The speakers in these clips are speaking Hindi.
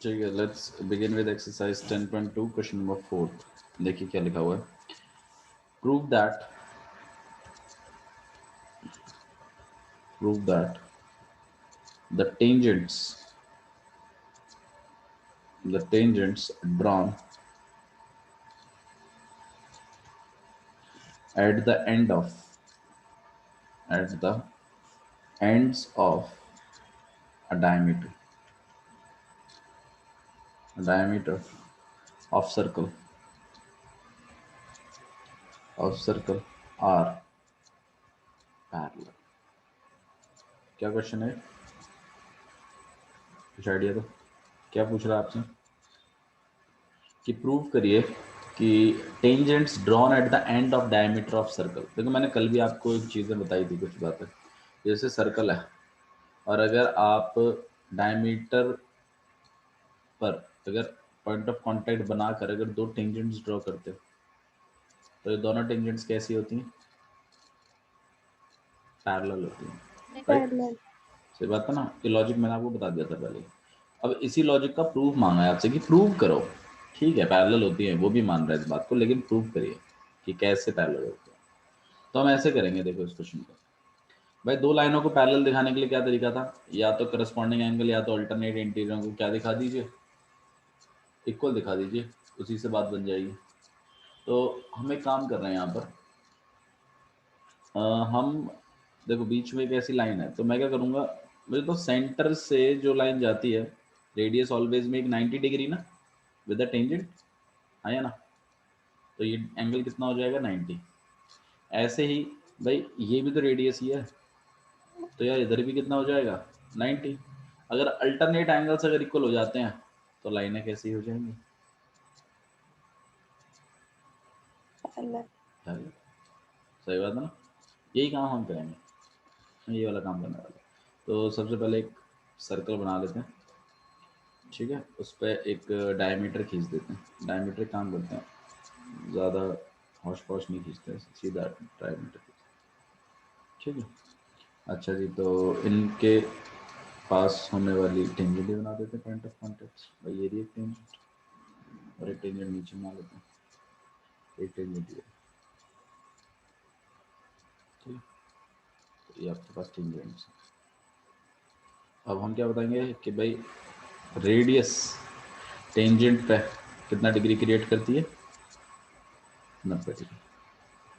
ठीक है, let's begin with exercise 10.2 question number 4। देखिए क्या लिखा हुआ है। Prove that the tangents drawn at the ends of a diameter of circle are parallel। क्या क्वेश्चन है? कुछ आइडिया दो, क्या पूछ रहा है आपसे? कि प्रूव करिए कि tangents drawn at the end of diameter of circle. देखो मैंने कल भी आपको एक चीज़ें बताई थी, कुछ बातें। जैसे सर्कल है और अगर आप डायमीटर पर अगर पॉइंट ऑफ कांटेक्ट बनाकर अगर दो टेंजेंट्स ड्रॉ करते हो तो ये दोनों टेंजेंट्स कैसी होती हैं? पैरेलल होती हैं, राइट? पैरेलल। सही बात है ना? ये लॉजिक मैंने आपको बता दिया था पहले। अब इसी लॉजिक का प्रूफ मांगा है आपसे कि प्रूव करो। ठीक है, पैरेलल होती है, वो भी मान रहा है इस बात को, लेकिन प्रूव करिए कि कैसे पैरेलल होती है। तो हम ऐसे करेंगे, देखो इस क्वेश्चन को। भाई दो लाइनों को पैरेलल दिखाने के लिए क्या तरीका था? या तो करस्पॉन्डिंग एंगल या तो अल्टरनेट इंटीरियर को क्या दिखा दीजिए, इक्वल दिखा दीजिए, उसी से बात बन जाएगी। तो हम एक काम कर रहे हैं यहाँ पर, हम देखो बीच में एक ऐसी लाइन है, तो मैं क्या करूँगा, मुझे तो सेंटर से जो लाइन जाती है, रेडियस ऑलवेज में एक 90 डिग्री ना विद द टेंजेंट, है ना? तो ये एंगल कितना हो जाएगा? 90। ऐसे ही भाई ये भी तो रेडियस ही है, तो यार इधर भी कितना हो जाएगा? 90। अगर अल्टरनेट एंगल्स अगर इक्वल हो जाते हैं तो लाइनें कैसी हो जाएंगी? पैरेलल। Parallel। सही बात है ना? यही काम हम करेंगे, ये वाला काम करने वाले। तो सबसे पहले एक सर्कल बना लेते हैं, ठीक है? उस पर एक डायमीटर खींच देते हैं। डायमीटर काम करते हैं, ज़्यादा हौश पौश नहीं खींचते हैं, सीधा डायमीटर खींचते हैं, ठीक है? अच्छा जी, तो इनके पास होने वाली टेंजेंट भी बना देते हैं, पॉइंट ऑफ कॉन्टेक्ट। भाई ये एक टेंजेंट और एक टेंजेंट नीचे बना लेते हैं, एक टेंजेंट ये, ठीक है? तो ये आपके पास टेंजेंट्स। अब हम क्या बताएंगे कि भाई रेडियस टेंजेंट पे कितना डिग्री क्रिएट करती है? 90 डिग्री,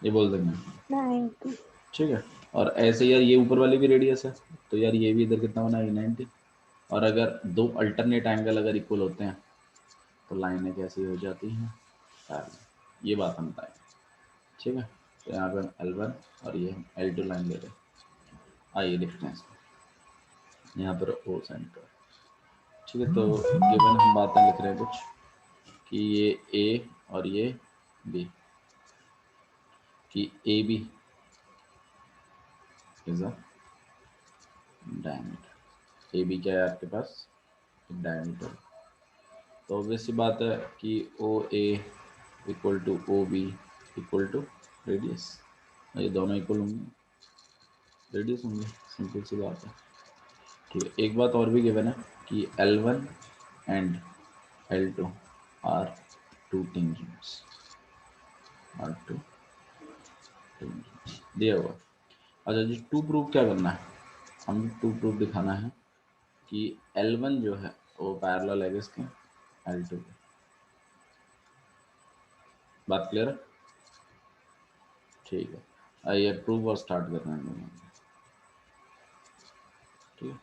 ये बोल देंगे, 90। ठीक है? और ऐसे यार ये ऊपर वाली भी रेडियस है, तो यार ये भी इधर कितना बनाएगी? 90। और अगर दो अल्टरनेट एंगल अगर इक्वल होते हैं तो लाइनें कैसी हो जाती हैं? पैरेलल। ये बात हम बताएंगे, ठीक है? तो यहाँ पे हम L1 और ये हम L2 लाइन ले रहे हैं। आइए लिखते हैं इसको यहाँ पर ओ सेंटर, ठीक है? तो गिवन हम बातें लिख रहे हैं कुछ कि ये ए और ये बी, कि A B is a diameter. A B क्या है आपके पास? एक डायमीटर। तो ऑब्वियस सी बात है कि O A equal to O B equal to radius. ये दोनों इक्वल होंगे, रेडियस होंगे, सिंपल सी बात है, ठीक है? एक बात और भी गिवन है कि L1 and L2 are two tangents, are two tangents दिया हुआ। अच्छा जी, टू प्रूफ क्या करना है? हम टू प्रूफ दिखाना है कि L1 जो है वो पैरेलल है किसके? L2 के। बात क्लियर है? ठीक है, आइए प्रूफ और स्टार्ट करना है, ठीक है?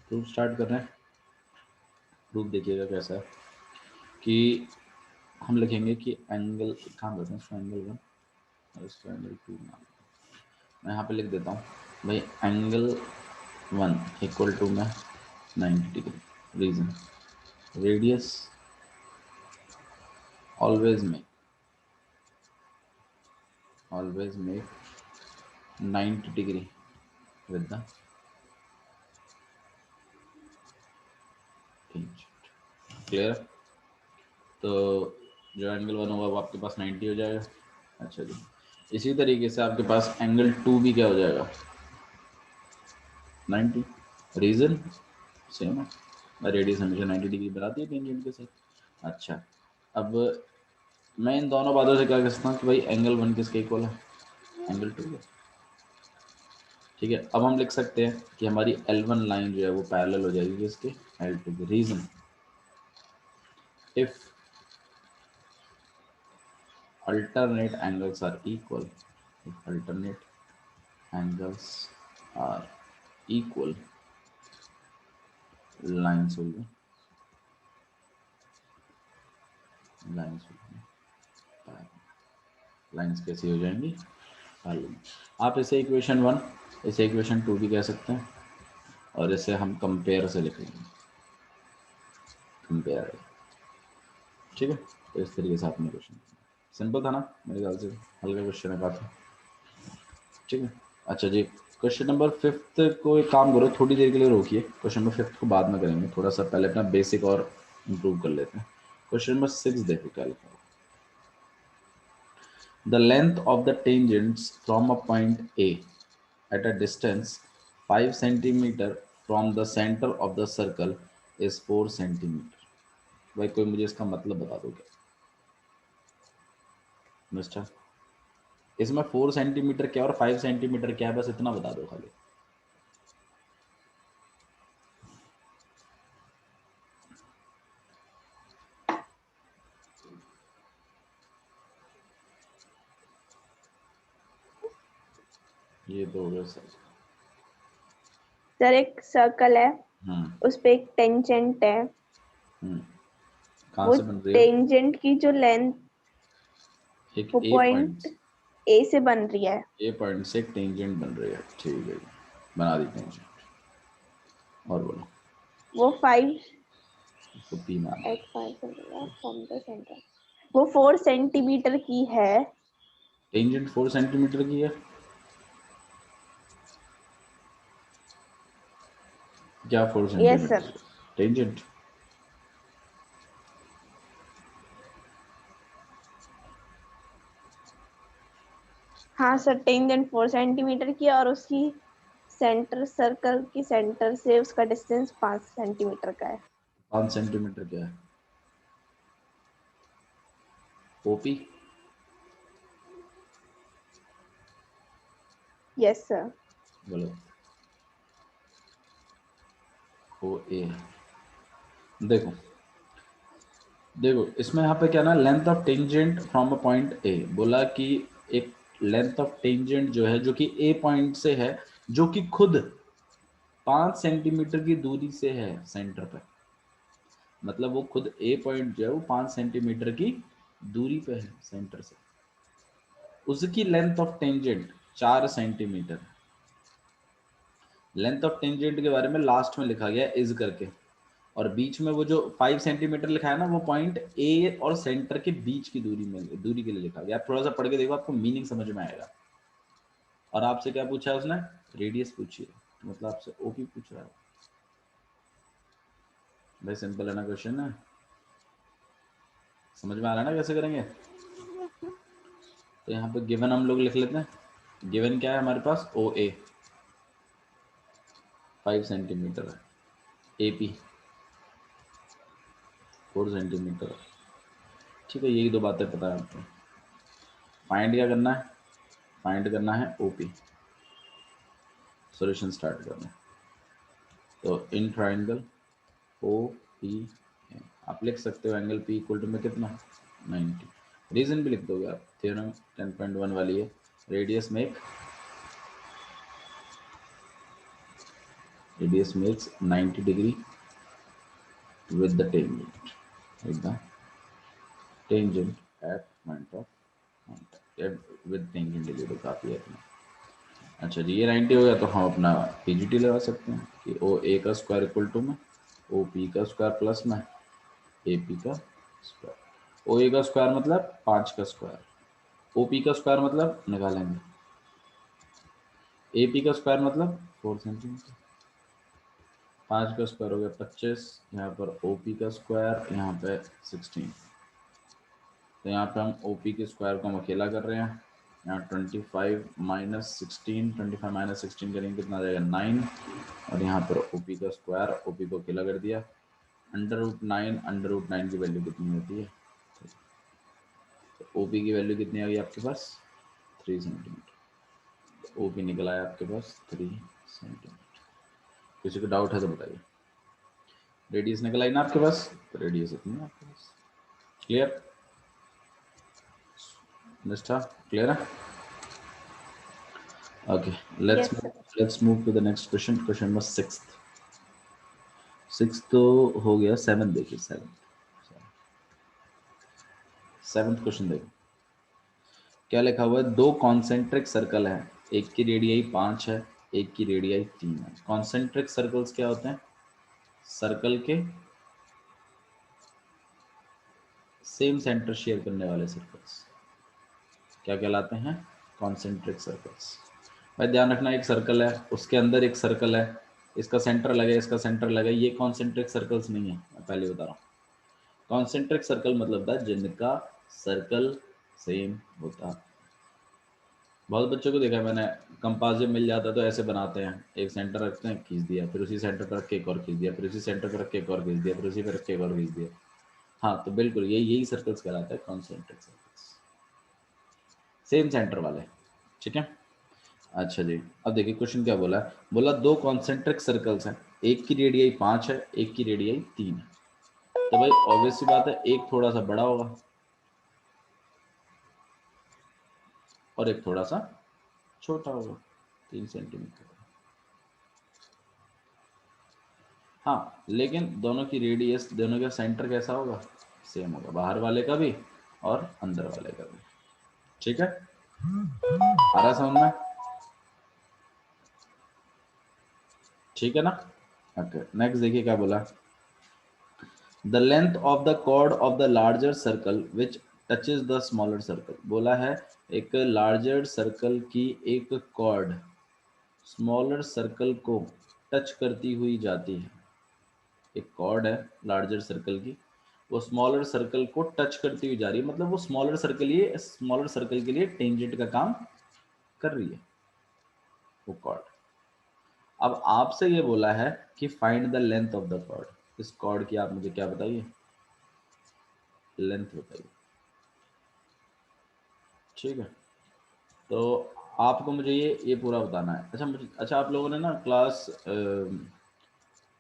प्रूफ स्टार्ट कर रहे हैं। प्रूफ देखिएगा कैसा है कि हम लिखेंगे कि एंगल, काम करते हैं इसको एंगल 1 और इसको एंगल 2 मान लेते हैं। मैं यहाँ पे लिख देता हूँ भाई एंगल 1 इक्वल टू में 90 degree. Reason, radius always make 90 degree with the tangent. Clear? तो जो एंगल 1 होगा वो आपके पास 90 हो जाएगा। अच्छा जी, इसी तरीके से आपके पास एंगल 2 भी क्या हो जाएगा? 90। रीजन सेम है, रेडियस हमेशा 90 डिग्री बनाती है टेंजेंट के साथ। अच्छा, अब मैं इन दोनों बातों से क्या कह सकता हूँ कि भाई एंगल 1 किसके इक्वल है, एंगल 2 है। ठीक है, अब हम लिख सकते हैं कि हमारी L1 लाइन जो है वो पैरेलल हो जाएगी किसके, L2 के। Reason, if alternate angles are equal, if alternate angles are equal, lines will be lines कैसी हो जाएंगी, पैरेलल। आप इसे इक्वेशन 1, इसे इक्वेशन 2 भी कह सकते हैं, और इसे हम कंपेयर से लिखेंगे, कंपेयर। ठीक है, तो इस तरीके से आपने क्वेश्चन, सिंपल था ना मेरे ख्याल से, हल्का क्वेश्चन है काफी। ठीक है, अच्छा जी, क्वेश्चन नंबर 5 को एक काम करो, थोड़ी देर के लिए रोकिए, क्वेश्चन नंबर 5 को बाद में करेंगे, थोड़ा सा पहले अपना बेसिक और इम्प्रूव कर लेते हैं। क्वेश्चन नंबर 6 देखो क्या लिखा है। The length of the tangents from a point A at a distance 5 centimeter from the center of the circle is 4 centimeter। भाई कोई मुझे इसका मतलब बता दो क्या मिस्टर, इसमें 4 सेंटीमीटर क्या और 5 सेंटीमीटर क्या है, बस इतना बता दो खाली। ये तो हो गया सर। सर एक सर्कल है, हम्म उस पे एक टेंजेंट है, कहाँ वो से बन रही है, टेंजेंट की जो लेंथ एक वो ए पॉइंट पॉइंट, ए से बन रही है। ए पॉइंट से एक टेंजेंट बन रही है। ठीक है, बना दी टेंजेंट, और बोलो। वो 5 इसको पी मारना है। एट 5 फ्रॉम द सेंटर, वो 4 सेंटीमीटर की है। टेंजेंट 4 सेंटीमीटर की है, क्या 4 यस सेंटीमीटर सर। की टेंजेंट। हाँ सर, टेंजेंट 4 सेंटीमीटर की है और उसकी सेंटर, सर्कल की सेंटर से उसका डिस्टेंस 5 सेंटीमीटर का है। 5 सेंटीमीटर क्या है, ओपी। Yes sir. बोलो, ओ ए। देखो देखो इसमें यहाँ पे क्या ना, length of tangent from a point A, बोला कि एक लेंथ ऑफ टेंजेंट जो है जो कि ए पॉइंट से है, जो कि खुद 5 सेंटीमीटर की दूरी से है सेंटर पे। मतलब वो खुद ए पॉइंट जो है वो 5 सेंटीमीटर की दूरी पे है सेंटर से, उसकी length of tangent 4 centimetre. Length of tangent के बारे में लास्ट में लिखा गया इज करके, और बीच में वो जो 5 सेंटीमीटर लिखा है ना, वो पॉइंट ए और सेंटर के बीच की दूरी में, दूरी के लिए लिखा गया। आप थोड़ा सा पढ़ के देखो, आपको मीनिंग समझ में आएगा। और आपसे क्या पूछा है उसने, रेडियस पूछी है, तो मतलब आपसे ओपी पूछ रहा है। भाई सिंपल है ना क्वेश्चन है, समझ में आ रहा है ना कैसे करेंगे। तो यहाँ पे गिवन हम लोग लिख लेते हैं। गिवन क्या है हमारे पास, ओ ए 5 सेंटीमीटर है, ए पी 4 सेंटीमीटर। ठीक है, यही दो बातें पता है आपको। फाइंड क्या करना है, फाइंड करना है ओपी, सॉल्यूशन स्टार्ट करना है। तो इन ट्राइंगल ओ पी, आप लिख सकते हो एंगल पी इक्वल टू में कितना, 90। रीजन भी लिख दोगे आप, थ्योरम 10.1 वाली है, radius makes 90 degree with the tangent, with the tangent at point of contact with tangent degree तो काफ़ी है इतना। अच्छा जी, ये 90 हो गया तो हम अपना पीजीटी लगा सकते हैं कि ओ ए का स्क्वायर इक्वल टू में ओ पी का स्क्वायर प्लस में ए पी का स्क्वायर। ओ ए का स्क्वायर मतलब 5 का स्क्वायर, ओ पी का स्क्वायर मतलब निकालेंगे, ए पी का स्क्वायर मतलब 4 सेंटीमीटर, 5 का स्क्वायर हो गया 25, यहाँ पर ओ पी का स्क्वायर यहाँ पे 16। तो यहाँ पे हम ओ पी के स्क्वायर को हम अकेला कर रहे हैं, यहाँ 25 माइनस 16, 25 माइनस 16 करेंगे कितना आ जाएगा 9, और यहाँ पर ओ पी का स्क्वायर, ओ पी को अकेला कर दिया अंडर रूट 9 की वैल्यू कितनी होती है? तो ओपी की वैल्यू कितनी आ गई आपके पास? 3 सेंटीमीटर। ओपी निकल आया आपके पास 3 सेंटीमीटर। किसी को डाउट है तो बताइए। रेडियस निकल आई ना आपके पास, तो रेडियस इतनी है आपके पास। क्लियर? निष्ठा क्लियर है? Okay, yes sir. Let's move to the next question. Question number 6। 6 तो हो गया, 7 देखिए। 7th क्वेश्चन देखो क्या लिखा हुआ है। 2 कॉन्सेंट्रिक सर्कल है, एक की रेडियाई 5 है, एक की रेडियाई 3 है। कॉन्सेंट्रिक सर्कल्स क्या होते हैं? सर्कल के सेम सेंटर शेयर करने वाले सर्कल्स क्या कहलाते हैं? Concentric circles. भाई ध्यान रखना, एक सर्कल है, उसके अंदर एक सर्कल है, इसका सेंटर लगे, इसका सेंटर लगे, ये कॉन्सेंट्रिक सर्कल्स नहीं है। मैं पहले बता रहा हूँ, कॉन्सेंट्रिक सर्कल मतलब था जिनका सर्कल सेम होता है। बहुत बच्चों को देखा है मैंने, कंपास जब मिल जाता है तो ऐसे बनाते हैं, एक सेंटर रखते हैं, खींच दिया, फिर उसी सेंटर पर रख के एक और खींच दिया, फिर उसी सेंटर पर रख के एक और खींच दिया, फिर उसी पर रख के एक और खींच दिया। हाँ, तो बिल्कुल यही सर्कल्स कहलाते हैं, कॉन्सेंट्रिक सर्कल्स, सेम सेंटर वाले। ठीक है, अच्छा जी। अब देखिए क्वेश्चन क्या बोला है। बोला 2 कॉन्सेंट्रिक सर्कल्स हैं, एक की रेडियाई 5 है, एक की रेडियाई 3 है। तो भाई ऑब्वियस सी बात है, एक थोड़ा सा बड़ा होगा और एक थोड़ा सा छोटा होगा, 3 सेंटीमीटर। हाँ, लेकिन दोनों की रेडियस, दोनों का सेंटर कैसा होगा? सेम होगा, बाहर वाले का भी और अंदर वाले का भी। ठीक है, आ रहा समझ में? ठीक है ना? ओके, नेक्स्ट देखिए क्या बोला। The length of the chord of the larger circle which touches the smaller circle. बोला है एक लार्जर सर्कल की एक कॉर्ड स्मॉलर सर्कल को टच करती हुई जाती है। एक कॉर्ड है लार्जर सर्कल की, वो स्मॉलर सर्कल को टच करती हुई जा रही है, मतलब वो स्मॉलर सर्कल के लिए टेंजेंट का काम कर रही है वो कॉर्ड। अब आपसे ये बोला है कि find the length of the chord. इस कॉर्ड की आप मुझे क्या बताइए? लेंथ बताइए। ठीक है, तो आपको मुझे ये पूरा बताना है। अच्छा आप लोगों ने ना क्लास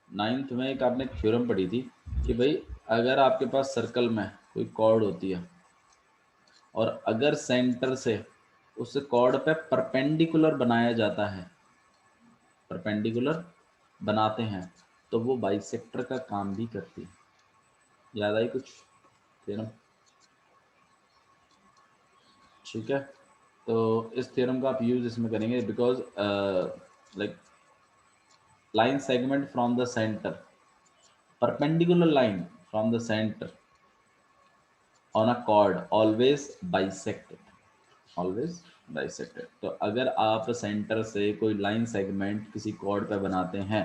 9th में एक आपने थ्योरम पढ़ी थी कि भाई अगर आपके पास सर्कल में कोई कॉर्ड होती है और अगर सेंटर से उस कॉर्ड पे परपेंडिकुलर बनाया जाता है, परपेंडिकुलर बनाते हैं, तो वो बाइसेक्टर का काम भी करती है। याद आई कुछ थ्योरम? ठीक है, तो इस थ्योरम का आप यूज इसमें करेंगे because like line segment from the center, perpendicular line from the center on a chord always bisected, always bisected। तो अगर आप सेंटर से कोई लाइन सेगमेंट किसी कॉर्ड पे बनाते हैं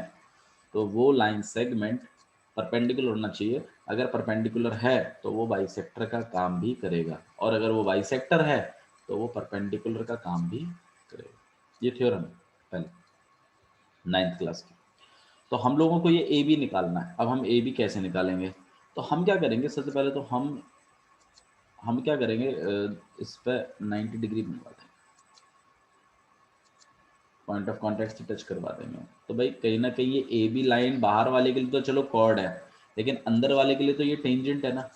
तो वो लाइन सेगमेंट परपेंडिकुलर होना चाहिए। अगर परपेंडिकुलर है तो वो बाइसेक्टर का काम भी करेगा, और अगर वो बाइसेक्टर है तो वो परपेंडिकुलर का काम भी करेगा। ये थ्योरम है पहले 9th क्लास की। तो हम लोगों को ये ए बी निकालना है। अब हम ए बी कैसे निकालेंगे? तो हम क्या करेंगे, सबसे पहले तो हम क्या करेंगे, इस पे 90 डिग्री बनवा देंगे, पॉइंट ऑफ कॉन्टैक्ट से टच करवा देंगे। तो भाई कहीं ना कहीं ये ए बी लाइन बाहर वाले के लिए तो चलो कॉर्ड है, लेकिन अंदर वाले के लिए तो ये टेंजेंट है ना,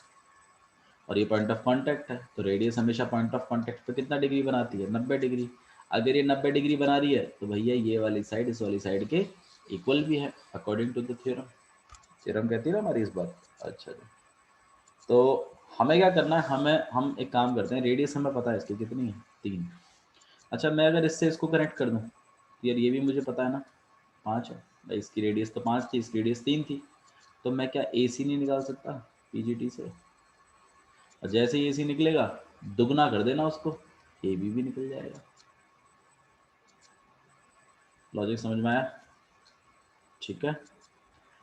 और ये पॉइंट ऑफ कॉन्टैक्ट है। तो रेडियस हमेशा पॉइंट ऑफ कॉन्टैक्ट पे कितना डिग्री बनाती है? 90 डिग्री। अगर ये 90 डिग्री बना रही है तो भैया ये वाली साइड इस वाली साइड के इक्वल भी है, according to the theorem. Theorem कहती है ना हमारी इस बात। अच्छा जी, तो हमें क्या करना है, हम एक काम करते हैं, रेडियस हमें पता है इसकी कितनी है? 3। अच्छा, मैं अगर इससे इसको कनेक्ट कर दूं, यार ये भी मुझे पता है ना 5 है भाई, इसकी रेडियस तो 5 थी, इसकी रेडियस 3 थी, तो मैं क्या ए सी नहीं निकाल सकता पीजीटी से? और जैसे ही ए सी निकलेगा दुगना कर देना उसको, ए बी भी निकल जाएगा। लॉजिक समझ में आया? ठीक है,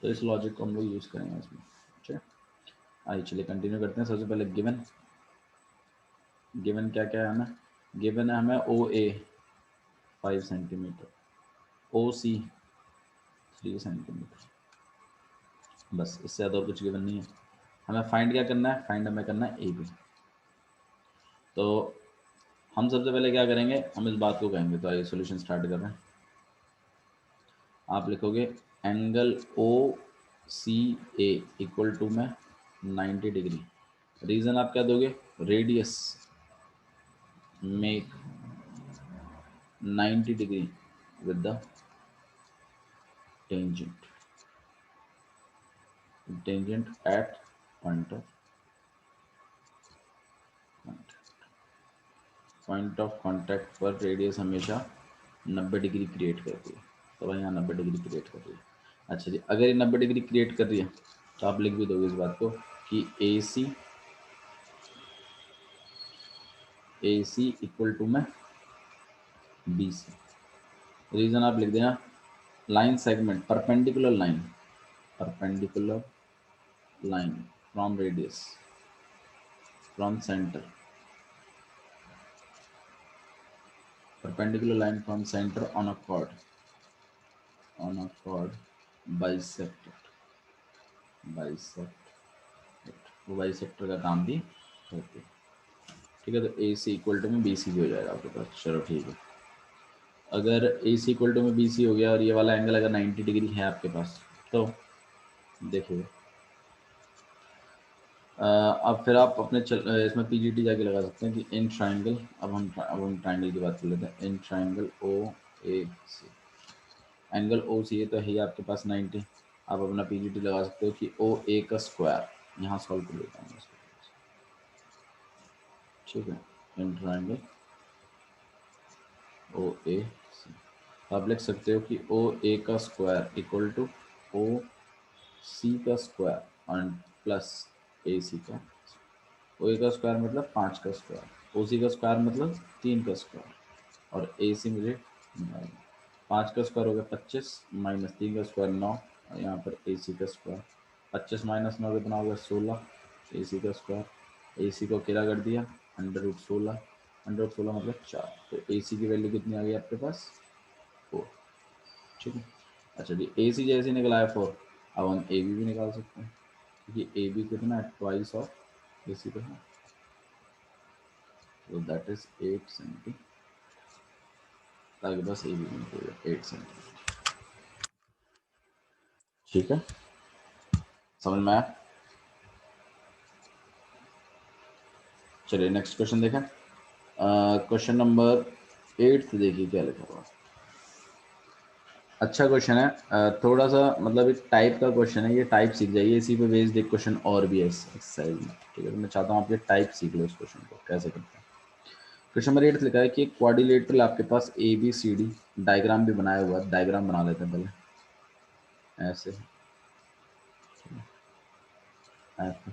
तो इस लॉजिक को हम लोग यूज़ करेंगे इसमें। ठीक है, आइए चलिए कंटिन्यू करते हैं। सबसे पहले गिवन गिवन क्या क्या है हमें? गिवन है हमें ओ ए 5 सेंटीमीटर, ओ सी 3 सेंटीमीटर, बस, इससे ज़्यादा और कुछ गिवन नहीं है। हमें फाइंड क्या करना है, फाइंड हमें करना है ए बी। तो हम सबसे पहले क्या करेंगे, हम इस बात को कहेंगे। तो आइए सॉल्यूशन स्टार्ट कर रहे हैं। आप लिखोगे angle O C A equal to में 90 डिग्री। रीज़न आप क्या दोगे, radius make 90 degree with the tangent at point of contact पर रेडियस हमेशा 90 डिग्री क्रिएट करती है। तो भाई यहाँ 90 डिग्री क्रिएट कर रही है। अच्छा जी, अगर ये 90 डिग्री क्रिएट कर रही है तो आप लिख भी दोगे इस बात को कि ए सी इक्वल टू में बी सी। रीज़न आप लिख देना, line segment perpendicular line from radius from centre, perpendicular line from center on a chord bisected वो बाइसेक्टर का काम भी करती है। ठीक है, तो ए सी इक्वल टू में बी सी भी हो जाएगा आपके पास। चलो ठीक है, अगर ए सी इक्वल टू में बी सी हो गया और ये वाला एंगल अगर 90 डिग्री है आपके पास, तो देखिए अब फिर आप अपने इसमें पीजीटी जाके लगा सकते हैं कि इन ट्राइंगल, अब हम ट्राइंगल की बात कर लेते हैं। In triangle O A C, angle O C ए तो है आपके पास 90। आप अपना पीजीटी लगा सकते हो कि ओ ए का स्क्वायर, यहाँ सॉल्व कर लेता हूँ इसको। ठीक है, इन ट्राइंगल ओ ए सी, आप लिख सकते हो कि ओ ए का स्क्वायर इक्वल टू ओ सी का स्क्वायर एंड प्लस ए सी का। ओ ए का स्क्वायर मतलब 5 का स्क्वायर, ओ सी का स्क्वायर मतलब 3 का स्क्वायर, और ए सी मुझे 5 का स्क्वायर हो गया 25 माइनस 3 का स्क्वायर 9, और यहाँ पर ए सी का स्क्वायर 25 माइनस 9 कितना हो गया 16, ए सी का स्क्वायर, ए सी को अकेला कर दिया √16, √16 मतलब 4, तो ए सी की वैल्यू कितनी आ गई आपके पास 4। ठीक है, अच्छा जी, ए सी जैसे निकला है 4, अब हम ए बी भी निकाल सकते हैं, क्योंकि ए बी कितना है ट्वाइस ऑफ ए सी का है, तो दैट इज 8 सेंटी, ताकि बस ए बी निकल 8 सेंटी। ठीक है, समझ में आया। चलिए नेक्स्ट क्वेश्चन देखें। क्वेश्चन नंबर 8 देखिए क्या लिखा हुआ। अच्छा क्वेश्चन है, थोड़ा सा मतलब एक टाइप का क्वेश्चन है, ये टाइप सीख जाइए, इसी पे बेस्ड एक क्वेश्चन और भी है इस एक्सरसाइज में। ठीक है, तो मैं चाहता हूँ आप ये टाइप सीख लो इस क्वेश्चन को कैसे करते हैं। क्वेश्चन नंबर 8 लिखा है कि क्वाड्रिलेटरल आपके पास A B C D, diagram भी बनाया हुआ है, डायग्राम बना लेते हैं पहले ऐसे ऐसे।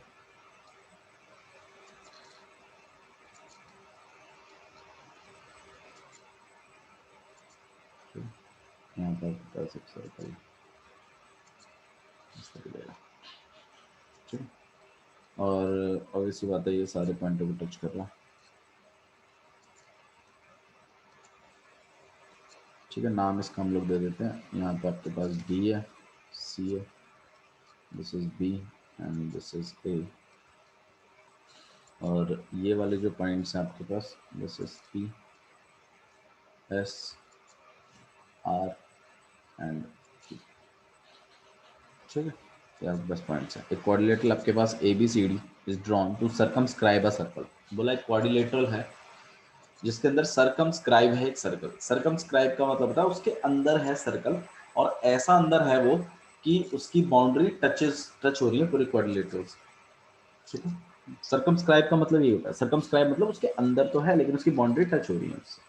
यहाँ पर सर्कल इस तरह का। ठीक है, और ऑब्वियसली बात है ये सारे पॉइंटों को टच कर रहा है। ठीक है, नाम इसका हम लोग दे देते हैं। यहाँ पे आपके पास डी है, सी है, this is B and this is A, और ये वाले जो पॉइंट्स हैं आपके पास this is P S R and Q. ठीक है, ये आपके पास पॉइंट्स हैं। एक क्वाड्रिलेटरल आपके पास A B C D is drawn to circumscribe a circle. बोला एक क्वाड्रिलेटरल है जिसके अंदर सर्कमस्क्राइब है एक सर्कल। सर्कमस्क्राइब का मतलब होता है उसके अंदर है सर्कल, और ऐसा अंदर है वो कि उसकी बाउंड्री टच हो रही है पूरे क्वाड्रिलेटरल से। ठीक है, सर्कमस्क्राइब का मतलब ये होता है, सर्कमस्क्राइब मतलब उसके अंदर तो है लेकिन उसकी बाउंड्री टच हो रही है उससे।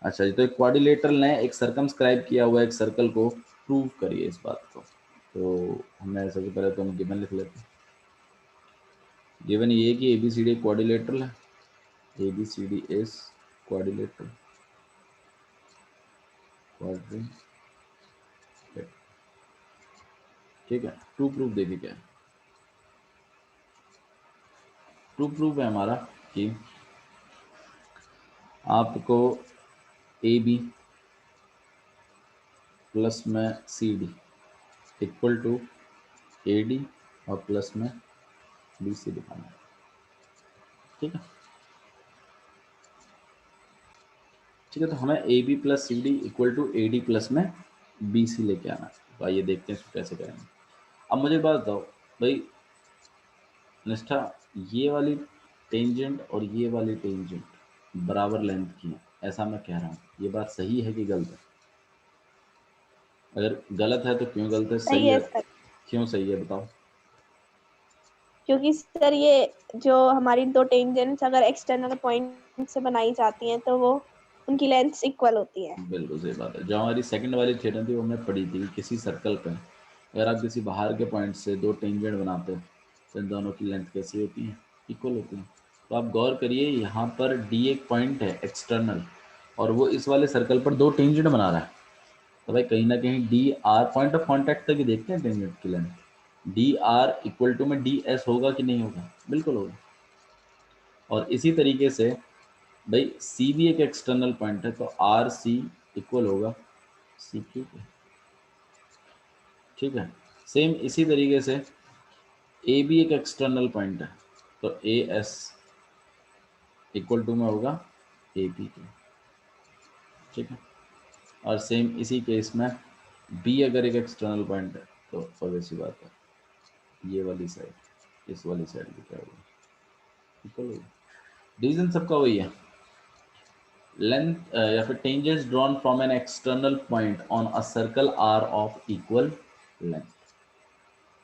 अच्छा जी, तो एक क्वाड्रिलेटरल ने एक सर्कमस्क्राइब किया हुआ एक सर्कल को प्रूव करिए इस बात को। तो हमें सबसे पहले तो हम गिवन लिख लेते हैं। गिवन ये कि ABCD क्वाड्रिलेटरल है, ABCD इज क्वाड्रिलेटरल, ठीक है। टू प्रूफ देखिए क्या है। टू प्रूफ है हमारा कि आपको AB प्लस में CD equal to A D और प्लस में बी सी दिखाना है। ठीक है, ठीक है, तो हमें A B plus C D equal to A D plus में बी सी लेके आना है। तो आइए देखते हैं इसको कैसे करेंगे। अब मुझे बात बताओ भाई निष्ठा, ये वाली टेंजेंट और ये वाली टेंजेंट बराबर लेंथ की है, ऐसा मैं कह रहा हूँ, ये बात सही है कि गलत है? अगर गलत है तो क्यों गलत है, सही सही है है सर, क्यों सही है बताओ। क्योंकि सर ये जो हमारी दो टेंजेंट्स अगर एक्सटर्नल पॉइंट से बनाई जाती हैं तो वो उनकी लेंथ इक्वल होती है। बिल्कुल सही बात है। जो हमारी सेकंड वाली थ्योरम थी वो हमने पढ़ी थी कि किसी सर्कल पे अगर आप किसी बाहर के पॉइंट से दो टेंजेंट बनाते हैं तो इन दोनों की लेंथ कैसी होती है, इक्वल होती है। तो आप गौर करिए यहाँ पर डी एक पॉइंट है एक्सटर्नल और वो इस वाले सर्कल पर दो टेंजेंट बना रहा है। तो भाई कहीं ना कहीं D R point of contact तक ही देखते हैं टेंजेंट की length, D R equal to में डी एस होगा कि नहीं होगा, बिल्कुल होगा। और इसी तरीके से भाई सी भी एक एक्सटर्नल पॉइंट है तो आर सी इक्वल होगा सी क्यू के। ठीक है, सेम इसी तरीके से ए भी एक एक्सटर्नल पॉइंट है तो ए एस इक्वल टू में होगा ए पी के। ठीक है, और सेम इसी केस में बी अगर एक एक्सटर्नल पॉइंट है तो ऑब्वियस सी बात है ये वाली साइड इस वाली साइड की क्या होगा, इक्वल होगा। रीजन सबका वही है, लेंथ या फिर tangents drawn from an external point on a circle are of equal length.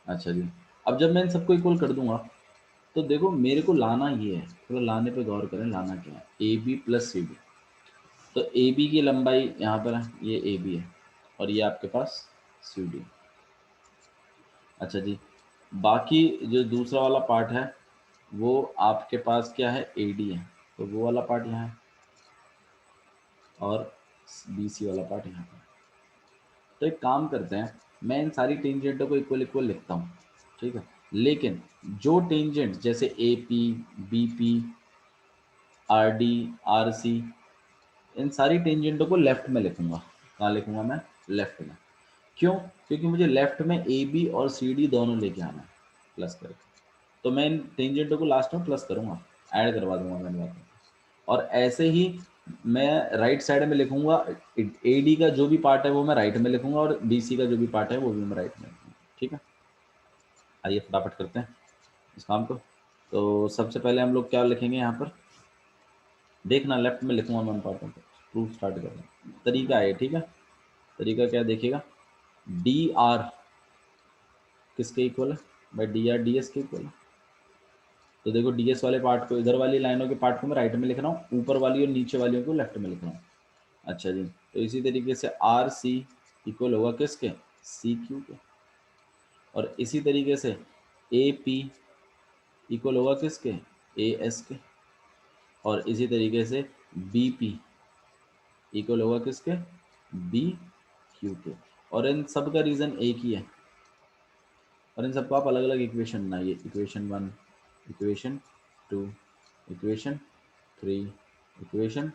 अच्छा जी, अब जब मैं इन सबको इक्वल कर दूंगा तो देखो मेरे को लाना ये है, थोड़ा लाने पे गौर करें, लाना क्या है, A B plus C D. तो ए बी की लंबाई यहाँ पर है, ये ए बी है और ये आपके पास सी डी। अच्छा जी, बाकी जो दूसरा वाला पार्ट है वो आपके पास क्या है, ए डी है, तो वो वाला पार्ट यहाँ है और बी सी वाला पार्ट यहाँ पर। तो एक काम करते हैं, मैं इन सारी टेंजेंटों को इक्वल इक्वल लिखता हूँ। ठीक है, लेकिन जो टेंजेंट जैसे A P B P R D R C, इन सारी टेंजेंटों को लेफ्ट में लिखूंगा। कहाँ लिखूंगा मैं, लेफ्ट में। क्यों, क्योंकि मुझे लेफ्ट में ए बी और सी डी दोनों लेके आना है प्लस करके। तो मैं इन टेंजेंटों को लास्ट में प्लस करूंगा, ऐड करवा दूंगा मैंने बात में। और ऐसे ही मैं राइट साइड में लिखूंगा, ए डी का जो भी पार्ट है वो मैं राइट में लिखूंगा और बी सी का जो भी पार्ट है वो भी मैं राइट में लिखूंगा। ठीक है, आइए फटाफट करते हैं इस काम को। तो सबसे पहले हम लोग क्या लिखेंगे यहाँ पर, देखना लेफ्ट में लिखूंगा मैं पार्टों को, प्रूफ स्टार्ट करना तरीका है। ठीक है, तरीका क्या देखिएगा, डी आर किसके इक्वल है भाई, डी आर डी एस के इक्वल है। तो देखो डी एस वाले पार्ट को, इधर वाली लाइनों के पार्ट को मैं राइट में लिख रहा हूँ, ऊपर वाली और नीचे वालियों को लेफ्ट में लिख रहा हूँ। अच्छा जी, तो इसी तरीके से आर सी इक्वल होगा किसके, सी क्यू के। और इसी तरीके से ए पी इक्वल होगा किसके, ए एस के। और इसी तरीके से बी पी इक्वल होगा किसके, बी क्यू के। और इन सब का रीजन एक ही है और इन सबको आप अलग अलग इक्वेशन बनाइए, इक्वेशन 1, इक्वेशन 2, इक्वेशन 3, इक्वेशन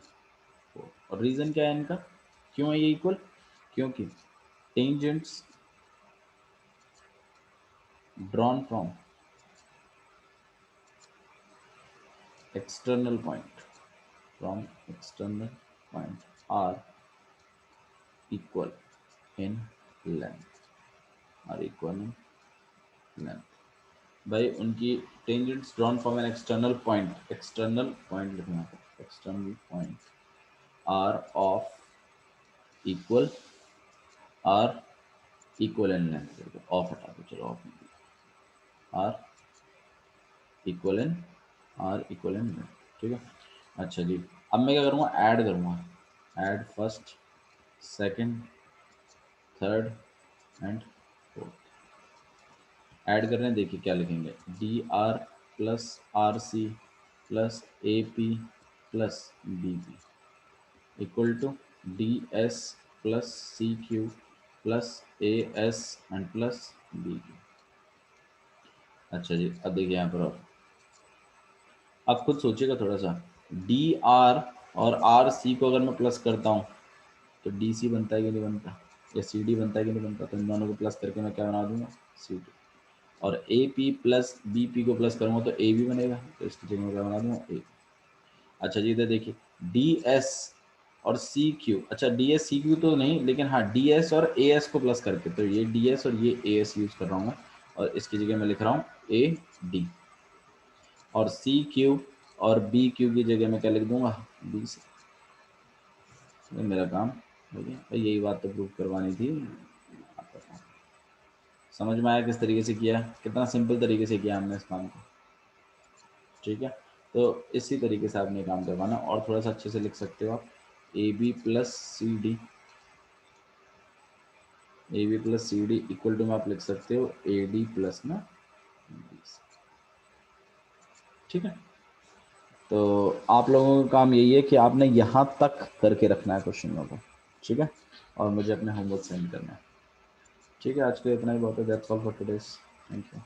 4। और रीजन क्या है इनका, क्यों है ये इक्वल, क्योंकि tangents drawn from external point from external point are equal in length, are equal in length। भाई उनकी tangents drawn from an external point लिखना है, external point are of equal, are equal in length, of हटा दो चलो, of are equal in, are equal in length. ठीक है, अच्छा जी, अब मैं क्या करूँगा, ऐड करूँगा, add first second third and fourth. Add कर रहे हैं, देखिए क्या लिखेंगे, D R plus R C plus A P plus B P equal to D S plus C Q plus A S and plus B P. अच्छा जी, अब देखिए यहाँ पर आप खुद सोचिएगा थोड़ा सा, डी आर और आर सी को अगर मैं प्लस करता हूँ तो डी सी बनता है कि नहीं बनता, या सी डी बनता है कि नहीं बनता, तो इन दोनों को प्लस करके मैं क्या बना दूंगा, सी डी। और A P plus B P को प्लस करूँगा तो ए भी बनेगा, तो इसकी जगह मैं बना दूँगा ए। अच्छा जी इधर देखिए डी एस और सी क्यू, अच्छा डी एस सी क्यू तो नहीं, लेकिन हाँ डी एस और ए एस को प्लस करके, तो ये डी एस और ये ए एस यूज़ कर रहा हूँ मैं, और इसकी जगह मैं लिख रहा हूँ ए डी, और सी क्यू और बी क्यू की जगह मैं क्या लिख दूंगा बी सी। मेरा काम हो गया भाई, यही बात तो प्रूव करवानी थी। समझ में आया किस तरीके से किया, कितना सिंपल तरीके से किया हमने इस काम को, ठीक है। तो इसी तरीके से आपने काम करवाना, और थोड़ा सा अच्छे से लिख सकते हो आप, A B plus C D, A B plus C D equal to में आप लिख सकते हो ए डी प्लस ना बी सी, ठीक है। तो आप लोगों का काम यही है कि आपने यहाँ तक करके रखना है क्वेश्चनों को, ठीक है, और मुझे अपने होमवर्क सेंड करना है, ठीक है। आज के लिए इतना ही बहुत है, that's all for today, thank you.